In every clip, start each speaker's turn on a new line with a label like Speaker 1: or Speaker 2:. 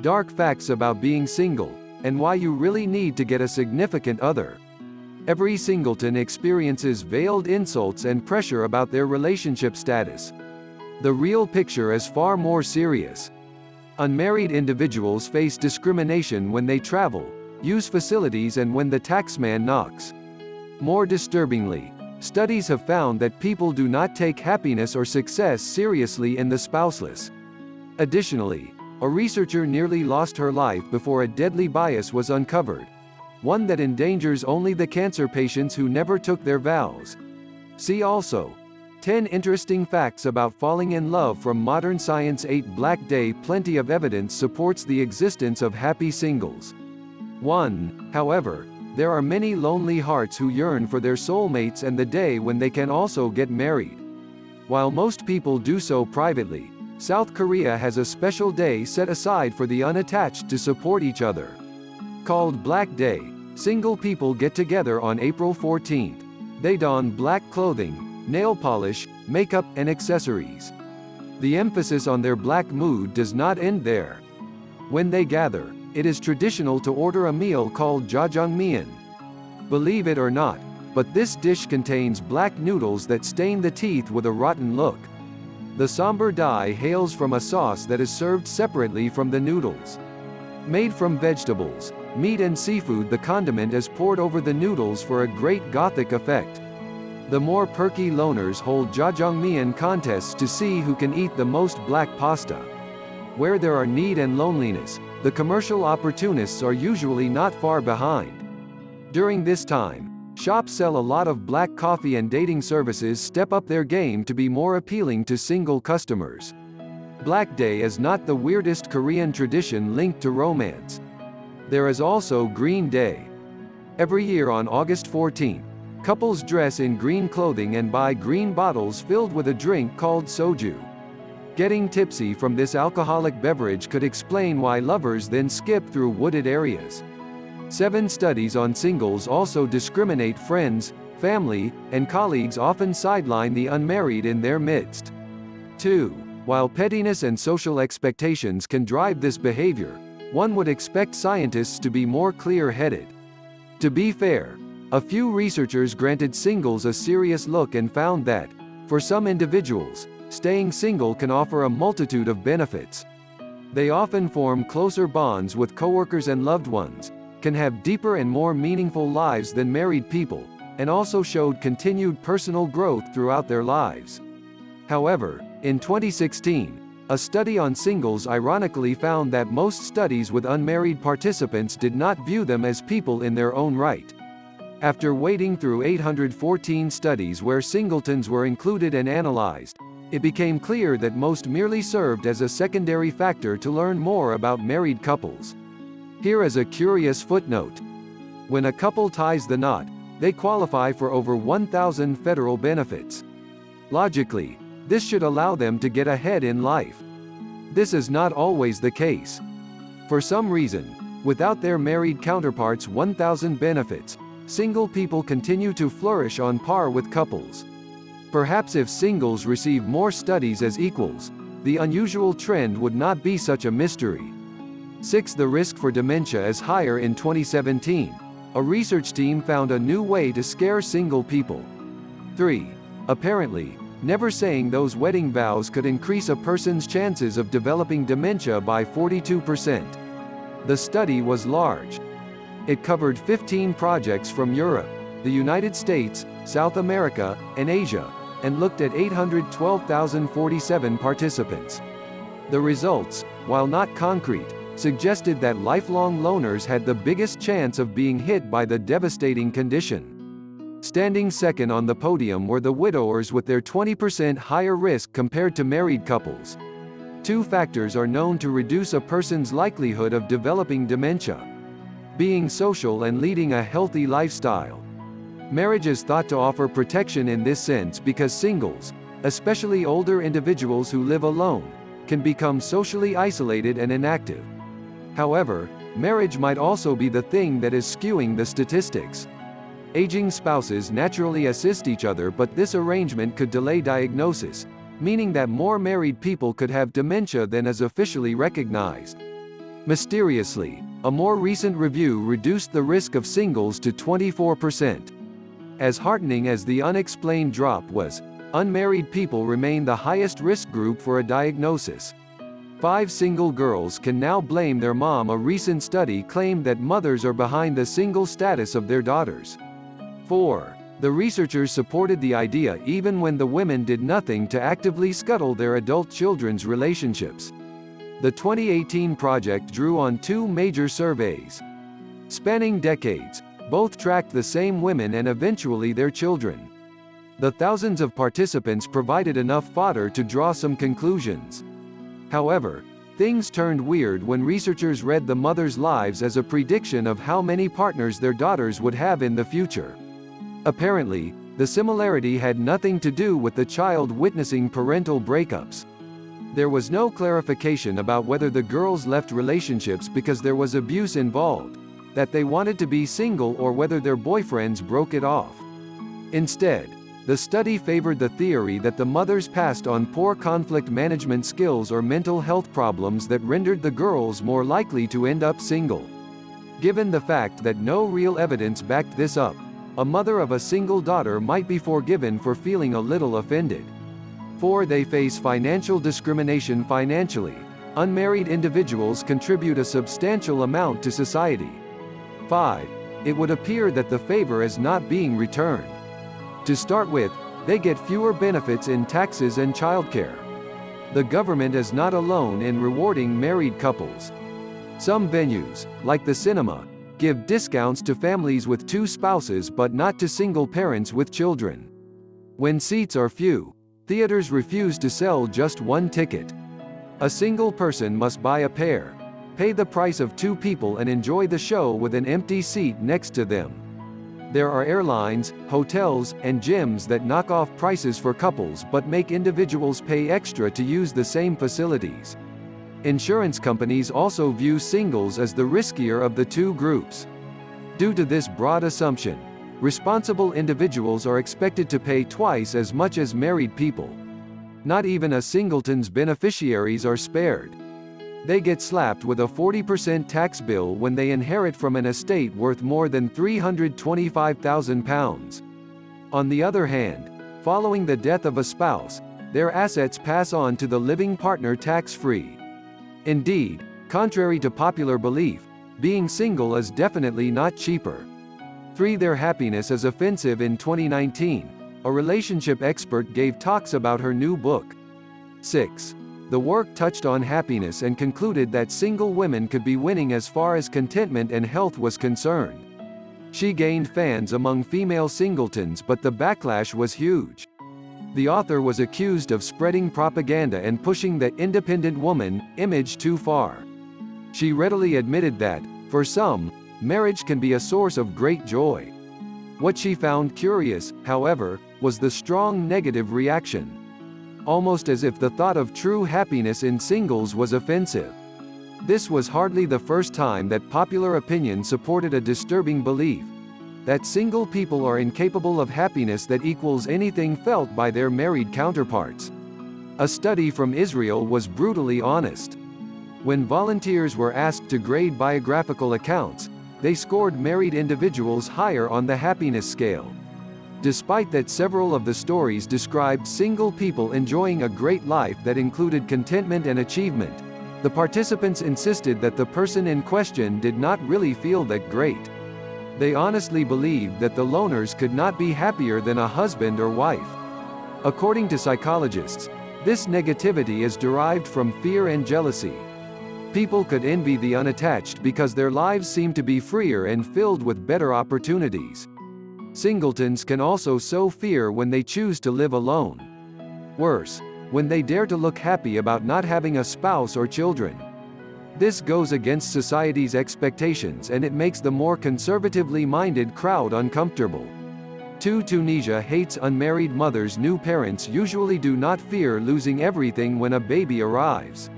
Speaker 1: Dark facts about being single, and why you really need to get a significant other. Every singleton experiences veiled insults and pressure about their relationship status. The real picture is far more serious. Unmarried individuals face discrimination when they travel, use facilities, and when the taxman knocks. More disturbingly, studies have found that people do not take happiness or success seriously in the spouseless. Additionally, a researcher nearly lost her life before a deadly bias was uncovered, one that endangers only the cancer patients who never took their vows. See also, 10 interesting facts about falling in love from modern science. 8 Black Day. Plenty of evidence supports the existence of happy singles. 1. However, there are many lonely hearts who yearn for their soulmates and the day when they can also get married. While most people do so privately, South Korea has a special day set aside for the unattached to support each other. Called Black Day, single people get together on April 14th. They don black clothing, nail polish, makeup, and accessories. The emphasis on their black mood does not end there. When they gather, it is traditional to order a meal called jjajangmyeon. Believe it or not, but this dish contains black noodles that stain the teeth with a rotten look. The somber dye hails from a sauce that is served separately from the noodles. Made from vegetables, meat, and seafood, the condiment is poured over the noodles for a great gothic effect. The more perky loners hold jjajangmyeon contests to see who can eat the most black pasta. Where there are need and loneliness, the commercial opportunists are usually not far behind. During this time, shops sell a lot of black coffee, and dating services step up their game to be more appealing to single customers. Black Day is not the weirdest Korean tradition linked to romance. There is also Green Day. Every year on August 14th, couples dress in green clothing and buy green bottles filled with a drink called soju. Getting tipsy from this alcoholic beverage could explain why lovers then skip through wooded areas. 7 studies on singles also discriminate. Friends, family, and colleagues often sideline the unmarried in their midst. 2. While pettiness and social expectations can drive this behavior, one would expect scientists to be more clear-headed. To be fair, a few researchers granted singles a serious look and found that, for some individuals, staying single can offer a multitude of benefits. They often form closer bonds with coworkers and loved ones, can have deeper and more meaningful lives than married people, and also showed continued personal growth throughout their lives. However, in 2016, a study on singles ironically found that most studies with unmarried participants did not view them as people in their own right. After wading through 814 studies where singletons were included and analyzed, it became clear that most merely served as a secondary factor to learn more about married couples. Here is a curious footnote. When a couple ties the knot, they qualify for over 1,000 federal benefits. Logically, this should allow them to get ahead in life. This is not always the case. For some reason, without their married counterparts' 1,000 benefits, single people continue to flourish on par with couples. Perhaps if singles receive more studies as equals, the unusual trend would not be such a mystery. 6. The risk for dementia is higher. In 2017, a research team found a new way to scare single people. 3. Apparently, never saying those wedding vows could increase a person's chances of developing dementia by 42%. The study was large. It covered 15 projects from Europe, the United States, South America, and Asia, and looked at 812,047 participants. The results, while not concrete, suggested that lifelong loners had the biggest chance of being hit by the devastating condition. Standing second on the podium were the widowers with their 20% higher risk compared to married couples. 2 factors are known to reduce a person's likelihood of developing dementia: being social and leading a healthy lifestyle. Marriage is thought to offer protection in this sense because singles, especially older individuals who live alone, can become socially isolated and inactive. However, marriage might also be the thing that is skewing the statistics. Aging spouses naturally assist each other, but this arrangement could delay diagnosis, meaning that more married people could have dementia than is officially recognized. Mysteriously, a more recent review reduced the risk of singles to 24%. As heartening as the unexplained drop was, unmarried people remain the highest risk group for a diagnosis. 5 single girls can now blame their mom. A recent study claimed that mothers are behind the single status of their daughters. 4. The researchers supported the idea even when the women did nothing to actively scuttle their adult children's relationships. The 2018 project drew on 2 major surveys. Spanning decades, both tracked the same women and eventually their children. The thousands of participants provided enough fodder to draw some conclusions. However, things turned weird when researchers read the mothers' lives as a prediction of how many partners their daughters would have in the future. Apparently, the similarity had nothing to do with the child witnessing parental breakups. There was no clarification about whether the girls left relationships because there was abuse involved, that they wanted to be single, or whether their boyfriends broke it off. Instead, the study favored the theory that the mothers passed on poor conflict management skills or mental health problems that rendered the girls more likely to end up single. Given the fact that no real evidence backed this up, a mother of a single daughter might be forgiven for feeling a little offended. 4. They face financial discrimination. Financially, unmarried individuals contribute a substantial amount to society. 5. It would appear that the favor is not being returned. To start with, they get fewer benefits in taxes and childcare. The government is not alone in rewarding married couples. Some venues, like the cinema, give discounts to families with 2 spouses but not to single parents with children. When seats are few, theaters refuse to sell just 1 ticket. A single person must buy a pair, pay the price of 2 people, and enjoy the show with an empty seat next to them. There are airlines, hotels, and gyms that knock off prices for couples but make individuals pay extra to use the same facilities. Insurance companies also view singles as the riskier of the 2 groups. Due to this broad assumption, responsible individuals are expected to pay twice as much as married people. Not even a singleton's beneficiaries are spared. They get slapped with a 40% tax bill when they inherit from an estate worth more than £325,000. On the other hand, following the death of a spouse, their assets pass on to the living partner tax-free. Indeed, contrary to popular belief, being single is definitely not cheaper. 3. Their happiness is offensive. In 2019, a relationship expert gave talks about her new book. 6. The work touched on happiness and concluded that single women could be winning as far as contentment and health was concerned. She gained fans among female singletons, but the backlash was huge. The author was accused of spreading propaganda and pushing the independent woman image too far. She readily admitted that, for some, marriage can be a source of great joy. What she found curious, however, was the strong negative reaction. Almost as if the thought of true happiness in singles was offensive. This was hardly the first time that popular opinion supported a disturbing belief, that single people are incapable of happiness that equals anything felt by their married counterparts. A study from Israel was brutally honest. When volunteers were asked to grade biographical accounts, they scored married individuals higher on the happiness scale. Despite that, several of the stories described single people enjoying a great life that included contentment and achievement. The participants insisted that the person in question did not really feel that great. They honestly believed that the loners could not be happier than a husband or wife. According to psychologists, this negativity is derived from fear and jealousy. People could envy the unattached because their lives seem to be freer and filled with better opportunities. Singletons can also sow fear when they choose to live alone. Worse, when they dare to look happy about not having a spouse or children. This goes against society's expectations and it makes the more conservatively minded crowd uncomfortable. 2. Tunisia hates unmarried mothers. New parents usually do not fear losing everything when a baby arrives.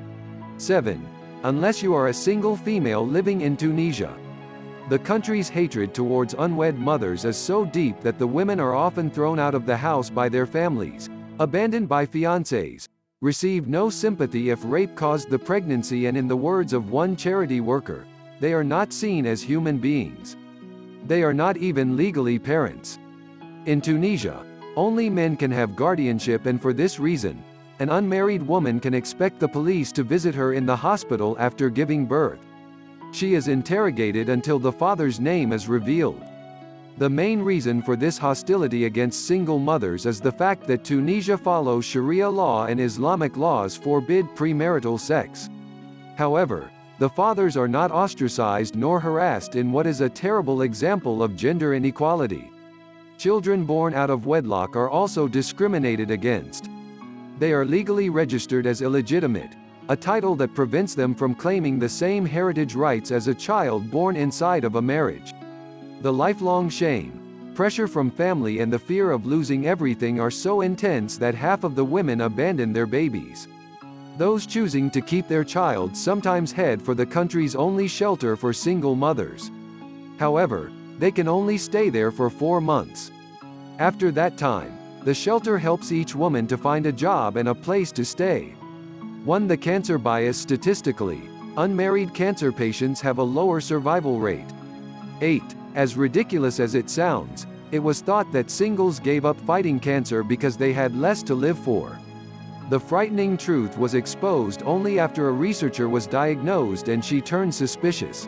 Speaker 1: 7. Unless you are a single female living in Tunisia. The country's hatred towards unwed mothers is so deep that the women are often thrown out of the house by their families, abandoned by fiancés, receive no sympathy if rape caused the pregnancy, and in the words of one charity worker, they are not seen as human beings. They are not even legally parents. In Tunisia, only men can have guardianship, and for this reason, an unmarried woman can expect the police to visit her in the hospital after giving birth. She is interrogated until the father's name is revealed. The main reason for this hostility against single mothers is the fact that Tunisia follows Sharia law and Islamic laws forbid premarital sex. However, the fathers are not ostracized nor harassed in what is a terrible example of gender inequality. Children born out of wedlock are also discriminated against. They are legally registered as illegitimate, a title that prevents them from claiming the same heritage rights as a child born inside of a marriage. The lifelong shame, pressure from family, and the fear of losing everything are so intense that half of the women abandon their babies. Those choosing to keep their child sometimes head for the country's only shelter for single mothers. However, they can only stay there for 4 months. After that time, the shelter helps each woman to find a job and a place to stay. 1. The cancer bias. Statistically, unmarried cancer patients have a lower survival rate. 8. As ridiculous as it sounds, it was thought that singles gave up fighting cancer because they had less to live for. The frightening truth was exposed only after a researcher was diagnosed and she turned suspicious.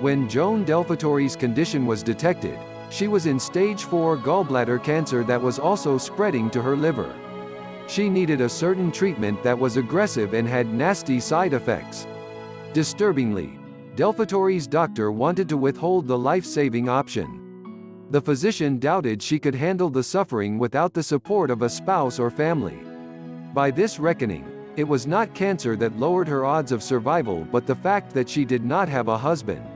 Speaker 1: When Joan Delfatore's condition was detected, she was in stage 4 gallbladder cancer that was also spreading to her liver. She needed a certain treatment that was aggressive and had nasty side effects. Disturbingly, Delfatore's doctor wanted to withhold the life-saving option. The physician doubted she could handle the suffering without the support of a spouse or family. By this reckoning, it was not cancer that lowered her odds of survival but the fact that she did not have a husband.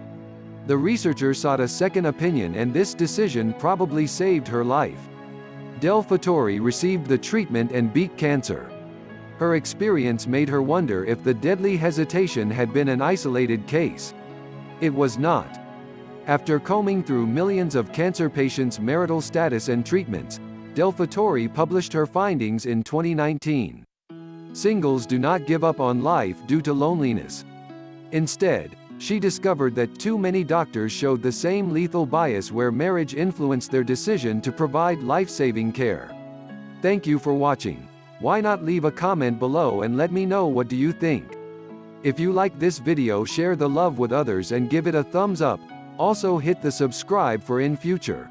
Speaker 1: The researcher sought a second opinion, and this decision probably saved her life. Delfatore received the treatment and beat cancer. Her experience made her wonder if the deadly hesitation had been an isolated case. It was not. After combing through millions of cancer patients' marital status and treatments, Delfatore published her findings in 2019. Singles do not give up on life due to loneliness. Instead, she discovered that too many doctors showed the same lethal bias where marriage influenced their decision to provide life-saving care. Thank you for watching. Why not leave a comment below and let me know what do you think? If you like this video, share the love with others and give it a thumbs up. Also hit the subscribe for in future.